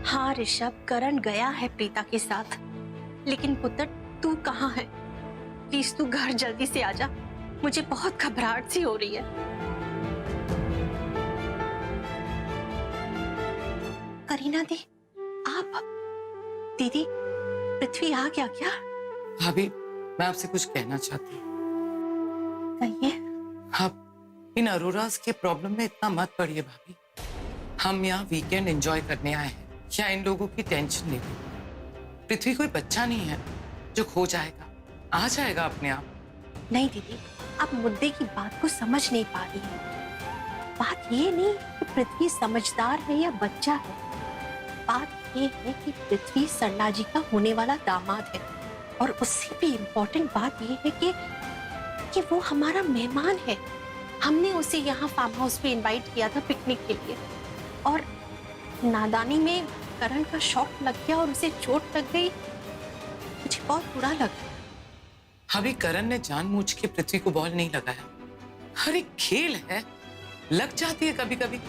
हाँ ऋषभ, करण गया है प्रीता के साथ, लेकिन पुत्र तू कहाँ है? प्लीज तू घर जल्दी से आजा, मुझे बहुत घबराहट सी हो रही है। करीना दी, आप? दीदी, पृथ्वी आ गया क्या? भाभी, मैं आपसे कुछ कहना चाहती हूँ। कहिए। आप इन अरोरास के प्रॉब्लम में इतना मत पड़िए भाभी। हम यहाँ वीकेंड एंजॉय करने आए हैं, या इन लोगों की टेंशन नहीं ली। पृथ्वी कोई बच्चा नहीं है जो खो जाएगा, आ जाएगा अपने आप। नहीं दीदी, आप मुद्दे की बात को समझ नहीं पा रही हैं। बात ये नहीं कि पृथ्वी समझदार है या बच्चा है, बात ये है कि पृथ्वी सरला जी का होने वाला दामाद है, और उससे भी इम्पोर्टेंट बात ये है कि वो हमारा मेहमान है। हमने उसे यहाँ फार्म हाउस पे इनवाइट किया था पिकनिक के लिए, और नादानी में करण का शॉट लग गया और उसे चोट लग गई। मुझे बहुत बुरा लगा। अभी करण ने जानबूझ के पृथ्वी को बॉल नहीं लगाया। हर एक खेल है, लग जाती है कभी कभी।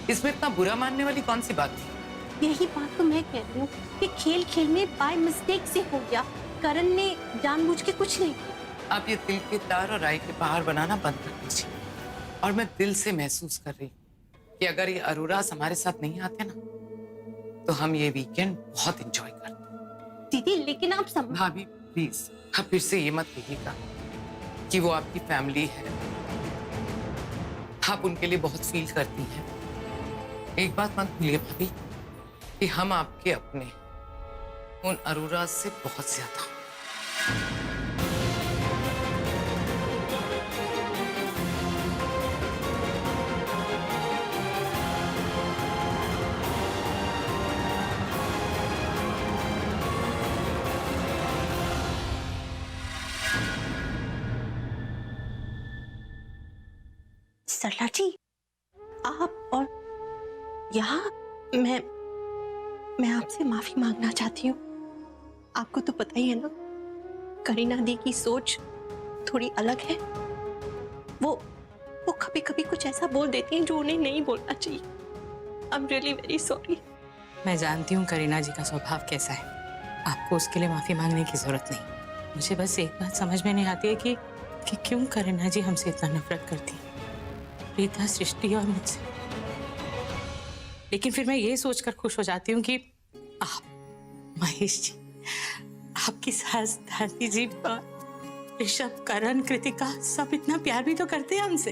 इसमें इतना बुरा मानने वाली कौन सी बात थी? यही बात तो मैं कह रही हूँ कि खेल खेल में बाय मिस्टेक से हो गया। करण ने जानबूझ के कुछ नहीं किया। आप ये दिल के तार और राय के पहाड़ बनाना बंद कर दीजिए। और मैं दिल से महसूस कर रही हूँ कि अगर ये अरोरास हमारे साथ नहीं आते ना, तो हम ये वीकेंड बहुत एंजॉय करते। दीदी, लेकिन आप भाभी प्लीज, आप फिर से ये मत कहिएगा कि वो आपकी फैमिली है, आप उनके लिए बहुत फील करती हैं। एक बात मत भूलिए भाभी कि हम आपके अपने, उन अरोरास से बहुत ज्यादा। सरला जी, आप और यहाँ मैं आपसे माफी मांगना चाहती हूँ। आपको तो पता ही है ना, करीना दी की सोच थोड़ी अलग है। वो कभी कभी कुछ ऐसा बोल देती हैं जो उन्हें नहीं बोलना चाहिए। I am really very sorry. मैं जानती हूँ करीना जी का स्वभाव कैसा है, आपको उसके लिए माफी मांगने की जरूरत नहीं। मुझे बस एक बात समझ में नहीं आती है कि क्यों करीना जी हमसे इतना नफरत करती है, प्रीता, सृष्टि और मुझसे। लेकिन फिर मैं ये सोचकर खुश हो जाती हूँ कि आप, महेश जी, आपकी सास दादी जी, ऋषभ, करण, कृतिका सब इतना प्यार भी तो करते हैं हमसे,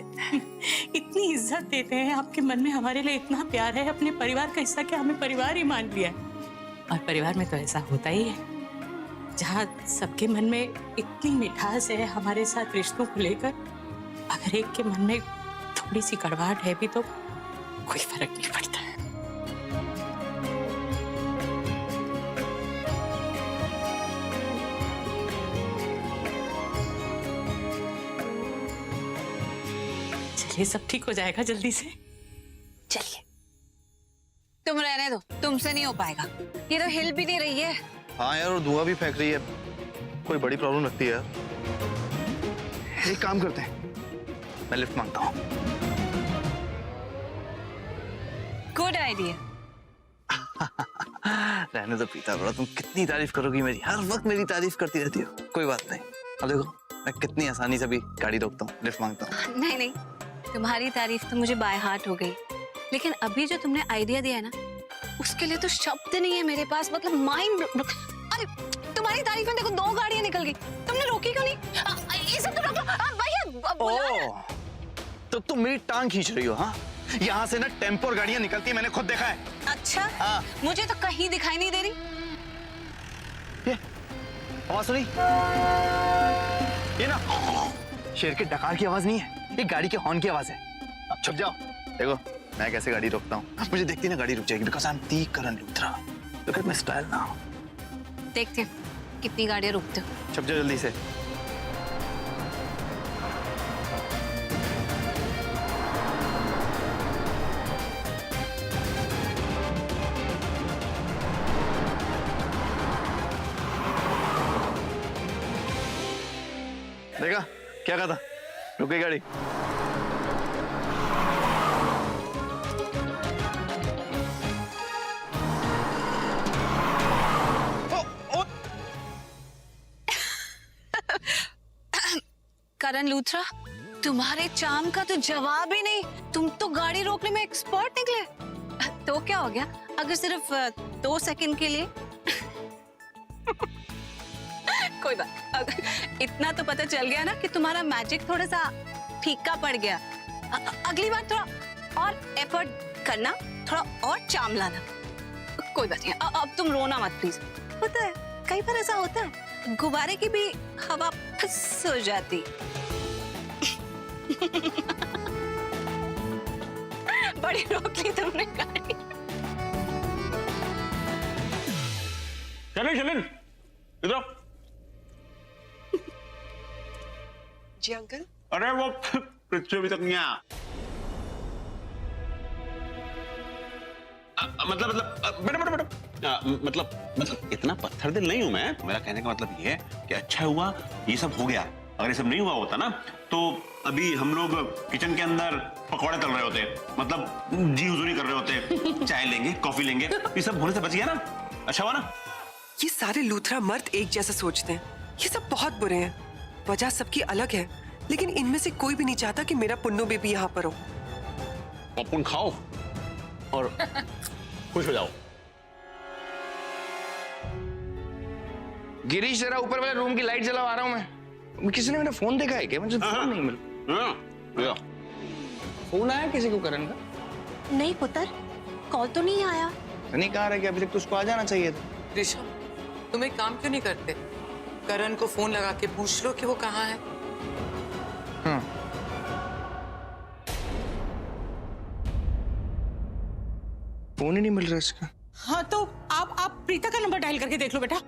इतनी इज्जत देते हैं। आपके मन में हमारे लिए इतना प्यार है, अपने परिवार का हिस्सा क्या हमें परिवार ही मान लिया है। और परिवार में तो ऐसा होता ही है, जहाँ सबके मन में इतनी मिठास है हमारे साथ रिश्तों को लेकर। अगर एक के मन में थोड़ी सी कड़वाहट है भी तो कोई फर्क नहीं पड़ता है। चलिए, सब ठीक हो जाएगा जल्दी से। चलिए। तुम रहने दो, तुमसे नहीं हो पाएगा। ये तो हिल भी नहीं रही है। हाँ यार, और धुआं भी फेंक रही है। कोई बड़ी प्रॉब्लम लगती है यार। एक काम करते हैं, मैं लिफ्ट मांगता हूँ। Good idea. रहने दो प्रीता, बड़ा तुम कितनी तारीफ करोगी मेरी, हर वक्त मेरी तारीफ करती रहती हो। कोई बात नहीं, अब देखो मैं कितनी आसानी से भी गाड़ी रोकता हूँ, लिफ्ट मांगता हूँ। नहीं नहीं, तुम्हारी तारीफ तो मुझे बाय हार्ट हो गई, लेकिन अभी जो तुमने आइडिया दिया है ना, उसके लिए तो शब्द नहीं है मेरे पास। मतलब माइंड। अरे तुम्हारी तारीफ में देखो 2 गाड़ियां निकल गई, तुमने रोकी क्यों नहीं? ये सब तो रोको भैया। तो तुम मेरी टांग खींच रही हो? हाँ, यहाँ से ना टेम्पो और गाड़ियां निकलती है, मैंने खुद देखा है। अच्छा। हाँ। मुझे तो कहीं दिखाई नहीं दे रही। ये आवाज सुनी? ये ना शेर के डकार की आवाज नहीं है, ये गाड़ी के हॉर्न की आवाज है। अब छुप जाओ, देखो मैं कैसे गाड़ी रोकता हूँ। मुझे देखती ना गाड़ी रुक जाएगी, because I am the Karan Luthra. Look at my style now. देखते हैं कितनी गाड़ियां रुकते हो। छुप जाओ जल्दी से। देखा क्या कहा था, रुक गई गाड़ी। करण लूथरा, तुम्हारे चार्म का तो जवाब ही नहीं। तुम तो गाड़ी रोकने में एक्सपर्ट निकले। तो क्या हो गया अगर सिर्फ 2 सेकंड के लिए? कोई बात, अगर इतना तो पता चल गया ना कि तुम्हारा मैजिक थोड़ा सा फीका पड़ गया। अगली बार थोड़ा और एफर्ट करना, थोड़ा और चार्म लाना। कोई बात नहीं, अब तुम रोना मत प्लीज। होता है, कई बार ऐसा होता है, गुब्बारे की भी हवा फस हो जाती। बड़ी रोक ली तुमने गाड़ी। चलिन इधर। जी अंकल। अरे वो पृथ्वी अभी तक नहीं आया। मतलब इतना पत्थर दिल नहीं हूं मैं। मेरा कहने का मतलब ये है कि अच्छा हुआ ये सब हो गया। अगर ये सब नहीं हुआ होता ना तो अभी हम लोग किचन के अंदर पकौड़े तल रहे होते, मतलब जी हुजूरी कर रहे होते, चाय लेंगे, कॉफी लेंगे। ये सब होने से बच गया ना, अच्छा हुआ ना। ये सारे लूथरा मर्द एक जैसा सोचते हैं। ये सब बहुत बुरे हैं। वजह सबकी अलग है, लेकिन इनमें से कोई भी नहीं चाहता कि मेरा पुन्नू बेबी यहाँ पर हो। पॉपकॉर्न खाओ और खुश हो जाओ। गिरीश जरा ऊपर वाले रूम की लाइट जलाओ, आ रहा हूँ मैं। किसी ने मेरा फोन देखा है क्या? मुझे फोन नहीं मिला। फोन आया किसी को करण का? नहीं पुत्र, कॉल तो नहीं आया। नहीं कहा रहा कि अभी तक तो उसको आ जाना चाहिए था। ऋषभ, तुम एक काम क्यों नहीं करते? करण को फोन लगा के पूछ लो कि वो कहाँ है। हाँ। फोन ही नहीं मिल रहा इसका। हाँ तो आप प्रीता का नंबर डायल करके देख लो बेटा।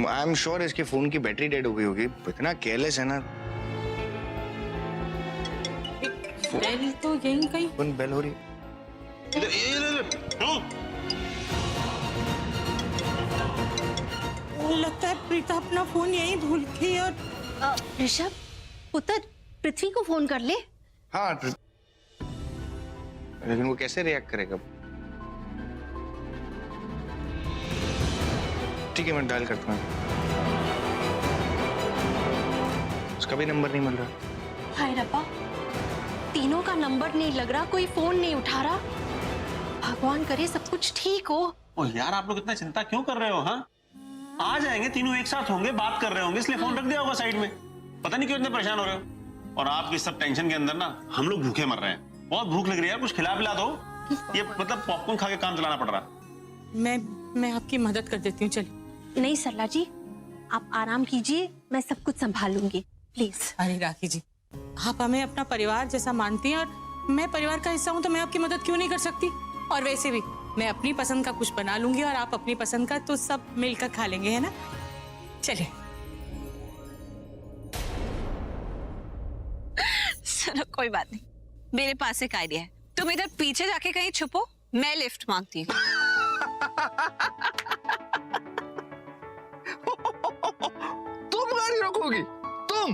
आई एम श्योर इसके फोन की बैटरी डेड हो गई होगी। इतना केयरलेस है ना। बेल तो यहीं कहीं। फोन बेल हो रही लगता है प्रीता अपना फोन यहीं भूल गई। और ऋषभ पुत्र, पृथ्वी को फोन कर ले। हाँ, लेकिन वो कैसे रिएक्ट करेगा? ठीक है, मैं डायल करता हूँ। उसका भी नंबर नहीं मिल रहा। हाय रब्बा, तीनों का नंबर नहीं लग रहा, कोई फोन नहीं उठा रहा। भगवान करे सब कुछ ठीक हो। ओ यार, आप लोग इतना चिंता क्यों कर रहे हो? हाँ, आ जाएंगे, तीनों एक साथ होंगे, बात कर रहे होंगे, इसलिए फोन रख दिया होगा साइड में। पता नहीं क्यों इतने परेशान हो रहे हो। और आपकी सब टेंशन के अंदर ना हम लोग भूखे मर रहे हैं। बहुत भूख लग रही है यार, कुछ खिला पिला दो। ये मतलब पॉपकॉर्न खा के काम चलाना पड़ रहा। मैं आपकी मदद कर देती हूँ, चलिए। नहीं सरला जी, आप आराम कीजिए, मैं सब कुछ संभाल लूंगी, प्लीज। अरे राखी जी, आप हमें अपना परिवार जैसा मानती हैं और मैं परिवार का हिस्सा हूँ, तो मैं आपकी मदद क्यों नहीं कर सकती? और वैसे भी मैं अपनी पसंद का कुछ बना लूंगी और आप अपनी पसंद का, तो सब मिलकर खा लेंगे, है ना? चलिए। चलो कोई बात नहीं, मेरे पास एक आइडिया है। तुम इधर पीछे जाके कहीं छुपो, मैं लिफ्ट मांगती हूँ। तुम गाड़ी रोकोगी? तुम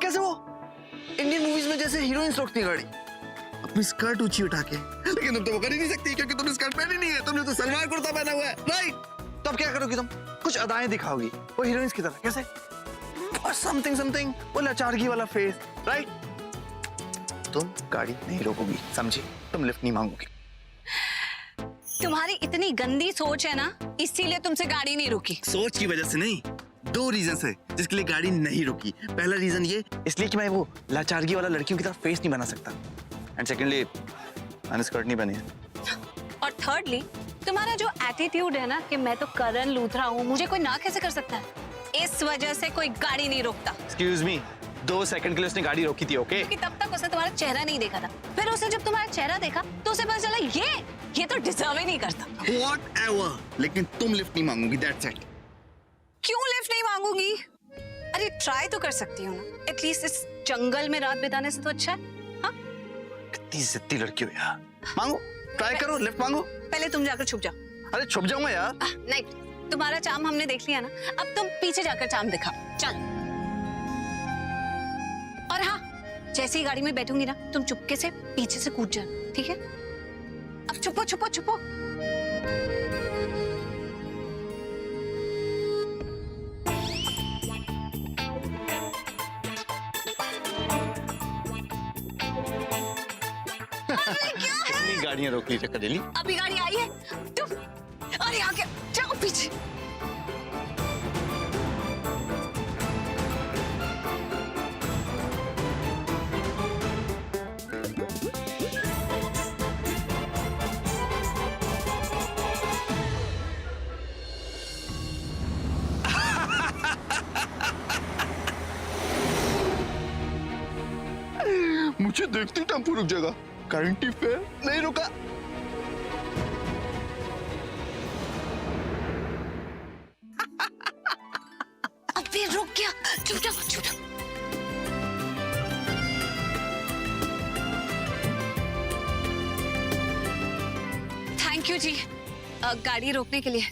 कैसे? वो इंडियन मूवीज में जैसे हीरोइंस रोकती गाड़ी अपनी स्कर्ट ऊंची उठा के। लेकिन तुम तो वो कर ही नहीं सकती क्योंकि तुमने स्कर्ट पहनी नहीं है। तुमने तो सलवार कुर्ता पहना हुआ है, राइट? तो अब क्या करोगी तुम? कुछ अदाएं दिखाओगी वो हीरोइंस की तरह। कैसे? और समथिंग वो लाचारगी वाला फेस, राइट? तुम गाड़ी नहीं रोकोगी, समझी? तुम लिफ्ट नहीं मांगोगी। तुम्हारी इतनी गंदी सोच है ना, इसीलिए तुमसे गाड़ी नहीं रुकी। सोच की वजह से नहीं, 2 रीजन है जिसके लिए गाड़ी नहीं रुकी। पहला रीजन ये, इसलिए कि मैं वो लाचारगी वाला लड़कियों की तरह फेस नहीं बना सकता। एंड सेकेंडली, मैंने स्कर्ट नहीं पहनी है। और थर्डली, तुम्हारा जो एटीट्यूड है ना कि मैं तो करण लूथरा हूँ, मुझे कोई ना कैसे कर सकता है, इस वजह से कोई गाड़ी नहीं रोकता। एक्सक्यूज मी, 2 सेकंड के लिए उसने गाड़ी रोकी थी, ओके? क्योंकि तब तक उसने तुम्हारा चेहरा नहीं देखा था। फिर उसने जब तुम्हारा चेहरा देखा तो उसे पता चला ये तो डिजर्व ही नहीं करता। Whatever, लेकिन तुम लिफ्ट नहीं मांगोगी, that's it। क्यों लिफ्ट नहीं मांगूंगी? अरे ट्राई तो कर सकती हूँ ना, एटलीस्ट इस जंगल में रात बिताने से तो अच्छा है। हाँ, कितनी जिद्दी लड़की हो यार। मांगो, ट्राई करो, लिफ्ट मांगो। पहले तुम जाकर छुप जाओ। अरे छुप जाऊंगा यार। नहीं, तुम्हारा चाम हमने देख लिया ना, अब तुम पीछे जाकर चाम दिखा। चल। और हाँ, जैसे ही गाड़ी में बैठूंगी ना, तुम चुपके से पीछे से कूद जाना, ठीक है? अब छुपो छुपो छुपो। इतनी गाड़ियां रोकने की चक्कर ले ली। अभी गाड़ी आई है तुम, अरे आगे जाओ पीछे। मुझे देखते टेम्पो रुक जाएगा, गारंटी फेयर नहीं रुका। अबे रुक गया, चुपचाप चुपचाप। थैंक यू जी गाड़ी रोकने के लिए।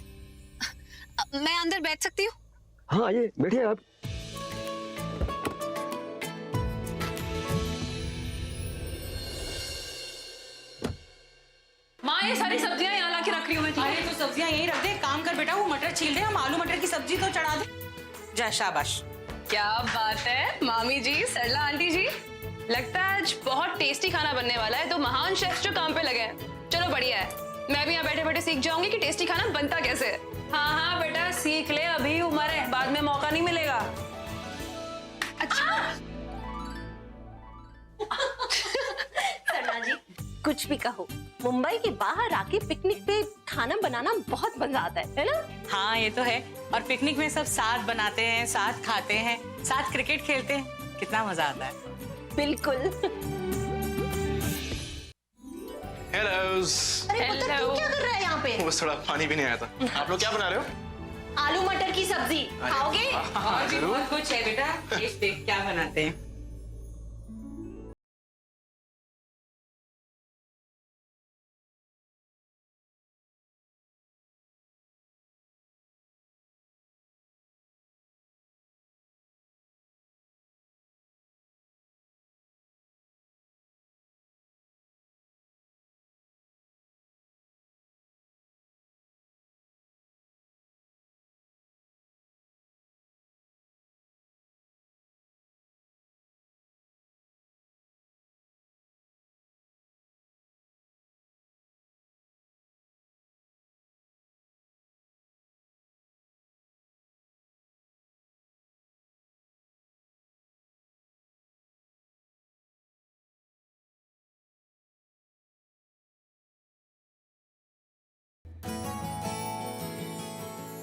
मैं अंदर बैठ सकती हूँ? हाँ आइए बैठिए आप। माँ ये सारी सब्जियां यहाँ ला के रख रही हूँ मैं। अरे तो सब्जियां यहीं रख दे, काम कर बेटा, वो मटर छील दे, हम आलू मटर की सब्जी तो चढ़ा दे। जा शाबाश। क्या बात है मामी जी, सरला आंटी जी, लगता है आज बहुत टेस्टी खाना बनने वाला है। तो महान शेफ जो काम पे लगे हैं, चलो बढ़िया है। मैं भी यहाँ बैठे बैठे सीख जाऊंगी कि टेस्टी खाना बनता कैसे है। हाँ हाँ बेटा सीख ले, अभी उम्र है, बाद में मौका नहीं मिलेगा। अच्छा सरला जी कुछ भी कहो, मुंबई के बाहर आके पिकनिक पे खाना बनाना बहुत मजा आता है ना? हाँ ये तो है, और पिकनिक में सब साथ बनाते हैं, साथ खाते हैं, साथ क्रिकेट खेलते हैं, कितना मजा आता है। बिल्कुल। हेलो। अरे पुत्र तू क्या कर रहा है यहाँ पे? बस थोड़ा पानी भी नहीं आया था। आप लोग क्या बना रहे हो? आलू मटर की सब्जी खाओगे? और भी बहुत कुछ है बेटा, टेस्ट देख क्या बनाते हैं।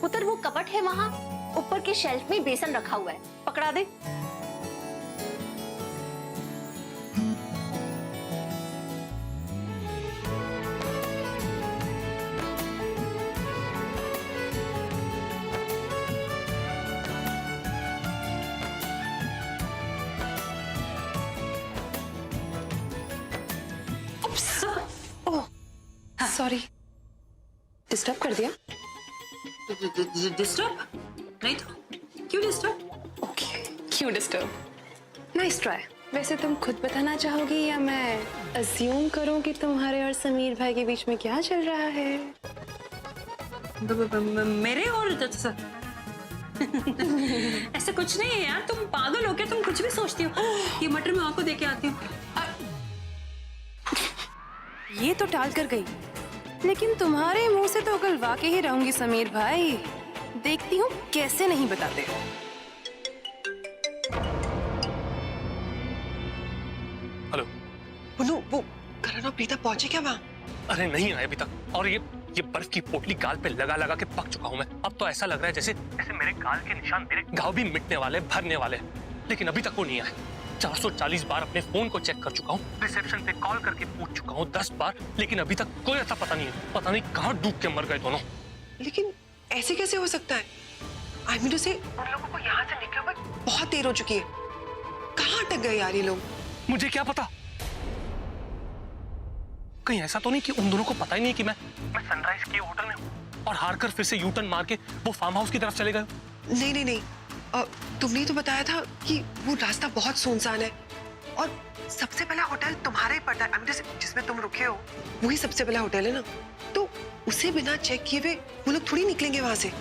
पुत्र वो कपट है वहाँ ऊपर के शेल्फ में बेसन रखा हुआ है, पकड़ा दे। सॉरी, डिस्टर्ब कर दिया? डिस्टर्ब नहीं तो क्यों डिस्टर्ब? ओके, क्यों डिस्टर्ब? Nice try. वैसे तुम खुद बताना चाहोगी या मैं अज्यूम करूं कि तुम्हारे और समीर भाई के बीच में क्या चल रहा है? मेरे और ऐसा कुछ नहीं है यार, तुम पागल हो क्या? तुम कुछ भी सोचती हो। ये मटर मैं आपको देके आती हूँ। ये तो टाल कर गई, लेकिन तुम्हारे मुंह से तो कल वाकई ही रहूंगी समीर भाई। देखती हूँ कैसे नहीं बताते। हेलो बोलो, वो करण और प्रीता पहुंचे क्या वहाँ? अरे नहीं आए अभी तक, और ये बर्फ की पोटली गाल पे लगा लगा के पक चुका हूँ मैं। अब तो ऐसा लग रहा है जैसे मेरे गाल के निशान, मेरे घाव भी मिटने वाले, भरने वाले, लेकिन अभी तक वो नहीं आए। 440 बार अपने फोन को चेक कर चुका हूँ, रिसेप्शन पे कॉल करके पूछ चुका हूँ 10 बार, लेकिन अभी तक कोई ऐसा पता नहीं है। पता नहीं कहाँ डूब के मर गए दोनों। लेकिन ऐसे कैसे हो सकता है? आई मीन उसे उन लोगों को यहाँ से निकले हुए बहुत देर हो चुकी है। कहाँ अटक गए यार ये लोग? मुझे क्या पता, कहीं ऐसा तो नहीं कि उन दोनों को पता ही नहीं कि मैं सनराइज के होटल में हूँ और हार कर फिर से यू टर्न मार के वो फार्म हाउस की तरफ चले गए। नहीं नहीं नहीं, तुमने तो बताया था कि वो रास्ता बहुत सुनसान है और सबसे पहला होटल तुम्हारा ही पड़ता है। जिसमें तुम रुके हो वही सबसे पहला होटल है ना, तो उसे बिना चेक किए हुए वो लोग थोड़ी निकलेंगे वहां से।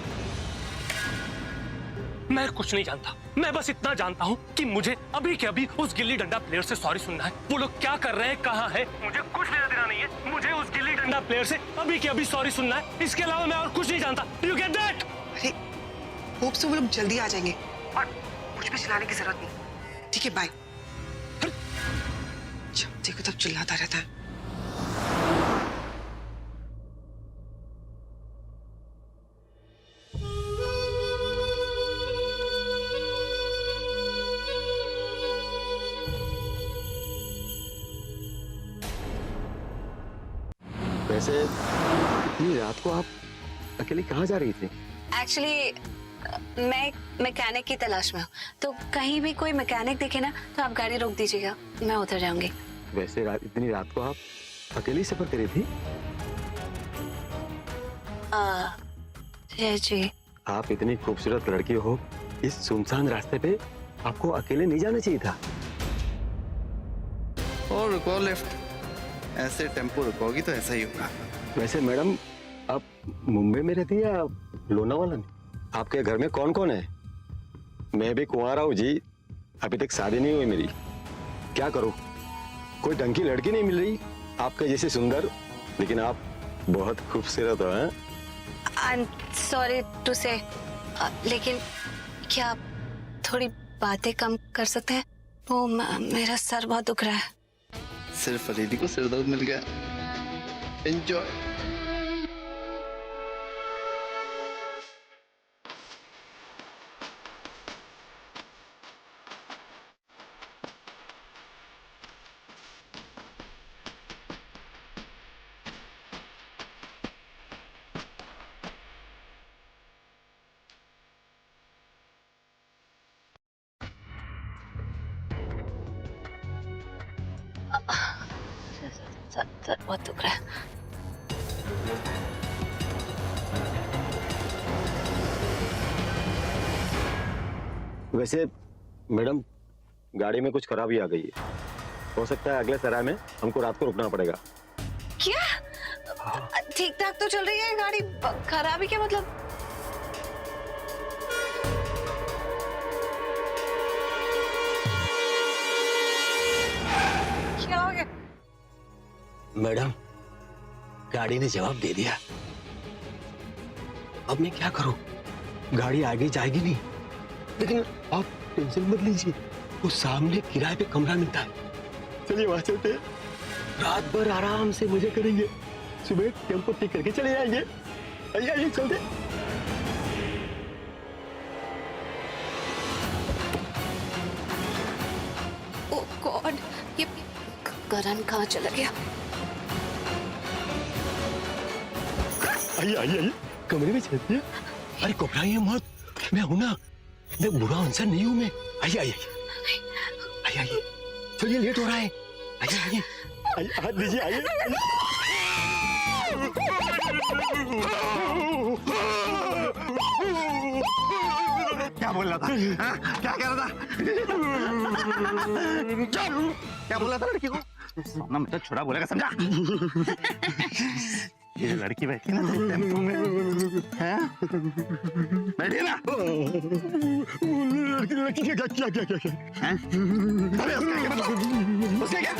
मैं कुछ नहीं जानता। मैं बस इतना जानता हूँ कि मुझे अभी के अभी उस गिल्ली डंडा प्लेयर से सॉरी सुनना है। वो लोग क्या कर रहे हैं, कहाँ है, मुझे कुछ लेना देना नहीं है। मुझे उस गिल्ली डंडा प्लेयर से अभी के अभी सॉरी सुनना है। इसके अलावा मैं और कुछ नहीं जानता। You get that? अरे होप सो वो लोग जल्दी आ जाएंगे और कुछ भी चिल्लाने की जरूरत नहीं। ठीक है, बाय। जब देखो तब चिल्लाता रहता है। वैसे इतनी रात को आप अकेली कहाँ जा रही थी? एक्चुअली मैं मैकेनिक की तलाश में हूँ, तो कहीं भी कोई मैकेनिक दिखे ना तो आप गाड़ी रोक दीजिएगा, मैं उधर जाऊंगी। वैसे इतनी रात को आप अकेली सफर कर रही थी? जी। आप इतनी खूबसूरत लड़की हो, इस सुनसान रास्ते पे आपको अकेले नहीं जाना चाहिए था। और रुको लेफ्ट, ऐसे टेम्पो रुकोगी तो ऐसा ही होगा। वैसे मैडम, आप मुंबई में रहती या लोनावाला में? आपके घर में कौन कौन है? मैं भी कुंवारा हूँ जी, अभी तक शादी नहीं हुई मेरी। क्या करूँ, कोई ढंग की लड़की नहीं मिल रही आपके जैसे सुंदर, लेकिन आप बहुत खूबसूरत हो। हैं? आई एम सॉरी टू से, लेकिन क्या आप थोड़ी बातें कम कर सकते हैं? वो मेरा सर बहुत दुख रहा है। सिर्फ फरीदी को सिर दर्द मिल गया। एंजॉय। सर बहुत दुख रहा है। वैसे मैडम, गाड़ी में कुछ खराबी आ गई है। हो सकता है अगले सराय में हमको रात को रुकना पड़ेगा। क्या? ठीक ठाक तो चल रही है गाड़ी, खराबी क्या मतलब? क्या हो गया? मैडम, गाड़ी ने जवाब दे दिया। अब मैं क्या करूं? गाड़ी आगे जाएगी नहीं, लेकिन आप टेंशन मत लीजिए, वो सामने किराए पे कमरा मिलता है। चलिए वहां चलते हैं, रात भर आराम से मजे करेंगे, सुबह टेम्पो ठीक करके चले जाएंगे। आइए आइए चलते। ओह गॉड, ये करण कहाँ चला गया? आइए आइए आइए, कमरे में चलते हैं। अरे घबराइए मत, मैं हूं ना, मैं बुरा इंसान नहीं हूं मैं। आइए आइए आइए आइए, चलिए लेट हो रहा है। आइए आइए आइए, हाथ दीजिए। आइए क्या बोल रहा था? हाँ? क्या कह रहा था? क्या बोल रहा था लड़की को? सोना मतलब छोड़ा बोलेगा, समझा? ये लड़की बैठी ना टेम्पो में, हैं? बैठी ना? लड़की क्या क्या क्या क्या क्या? हैं? अबे उसका क्या मतलब? उसका क्या?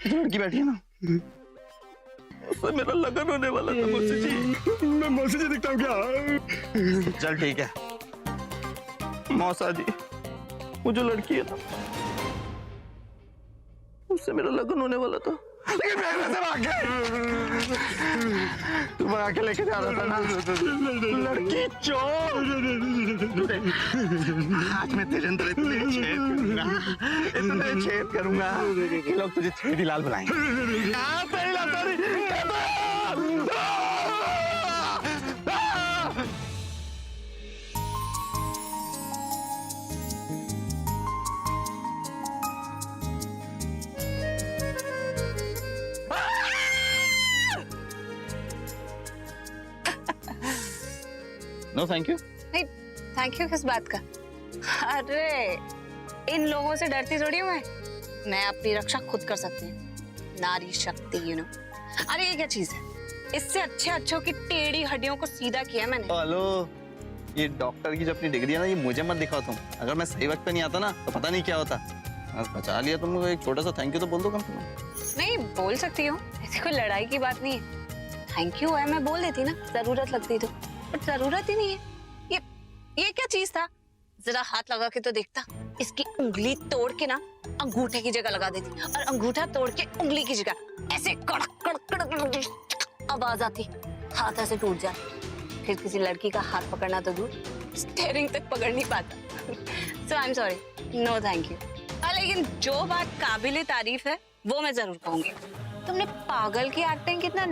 जो लड़की बैठी है ना, उससे मेरा लगन होने वाला था मुझसे जी। मैं मौसी जी दिखता हूँ क्या? चल ठीक है मौसा जी, वो जो लड़की है ना, उससे मेरा लगन होने वाला था, लेकिन मैं वैसे भाग गया। तू भगा के लेके जा रहा था ना लड़की चोर। आज मैं तेरे अंदर इतने छेद करूंगा कि लोग तुझे छेदी लाल बुलाएंगे। No thank you. नहीं, थैंक यू किस बात का? अरे इन लोगों से डरती थोड़ी हूँ मैं अपनी रक्षा खुद कर सकती हूँ। नारी शक्ति, यू नो। अरे ये क्या चीज है? इससे अच्छे अच्छों की टेढ़ी हड्डियों को सीधा किया मैंने। हेलो, ये डॉक्टर की जो अपनी डिग्री है ना, ये मुझे मत दिखाओ तुम। अगर मैं सही वक्त पे नहीं आता ना तो पता नहीं क्या होता। बस बचा लिया तुमको, एक छोटा सा थैंक यू तो बोल दो कम से कम। नहीं बोल सकती हूँ, ऐसी कोई लड़ाई की बात नहीं है। थैंक यू है मैं बोल देती ना, जरूरत लगती तो, पर जरूरत ही नहीं है। ये क्या चीज था? जरा हाथ लगा के तो देखता। इसकी उंगली तोड़ के ना अंगूठे की जगह लगा देती और अंगूठा तोड़ के उंगली की जगह ऐसे कड़क कड़क कड़क कड़क आवाज आती, हाथ ऐसे टूट जाए। फिर किसी लड़की का हाथ पकड़ना तो दूर, स्टीयरिंग तक पकड़ नहीं पाता। So I am sorry, no thank you. लेकिन जो बात काबिले तारीफ है वो मैं जरूर कहूंगी, तुमने पागल की एक्टिंग कितना